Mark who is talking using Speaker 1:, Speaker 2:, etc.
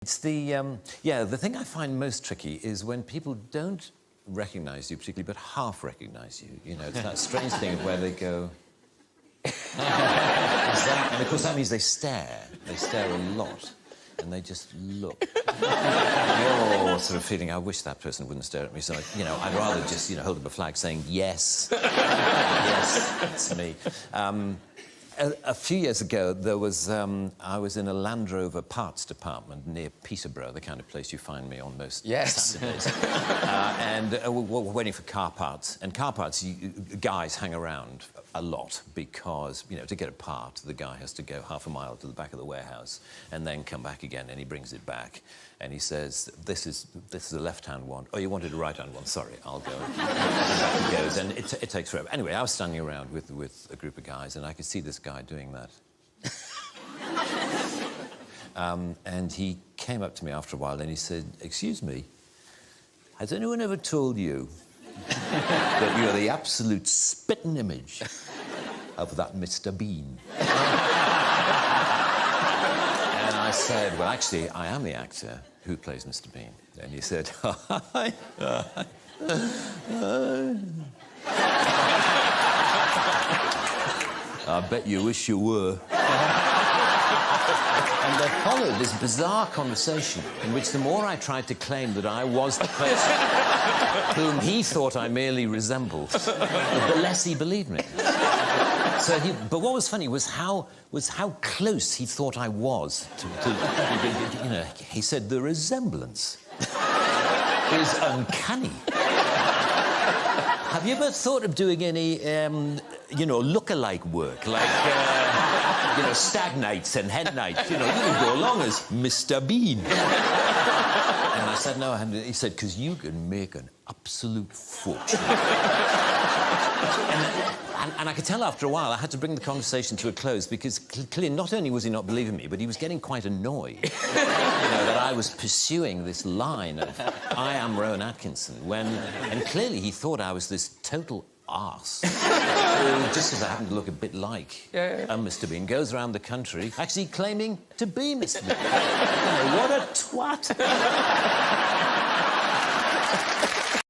Speaker 1: It's the thing I find most tricky is when people don't recognise you particularly, but half recognise you. You know, it's that strange thing of where they go... And of course that means they stare. They stare a lot. And they just look. You're sort of feeling, I wish that person wouldn't stare at me, so, I'd rather just, hold up a flag saying, yes. Yes, it's me. A few years ago, there was... I was in a Land Rover parts department near Peterborough, the kind of place you find me on most Saturdays. And we're waiting for car parts. And car parts, guys hang around a lot because, to get a part, the guy has to go half a mile to the back of the warehouse and then come back again, and he brings it back. And he says, this is a left-hand one. Oh, you wanted a right-hand one? Sorry, I'll go. And back he goes, and it takes forever. Anyway, I was standing around with a group of guys, and I could see this guy doing that. And he came up to me after a while, and he said, excuse me, has anyone ever told you that you're the absolute spitting image of that Mr. Bean? And I said, well, actually, I am the actor who plays Mr. Bean. And he said, I bet you wish you were. And there followed this bizarre conversation in which the more I tried to claim that I was the person whom he thought I merely resembled, the less he believed me. But what was funny was how close he thought I was to he said the resemblance is uncanny. Have you ever thought of doing any, look-alike work, like, stag nights and hen nights? You can go along as Mr. Bean. And I said, no, I haven't. He said, because you can make an absolute fortune. And I could tell after a while I had to bring the conversation to a close because clearly not only was he not believing me, but he was getting quite annoyed, that I was pursuing this line of, I am Rowan Atkinson, and clearly he thought I was this total arse. Just because I happened to look a bit like Mr. Bean, goes around the country actually claiming to be Mr. Bean. What a twat.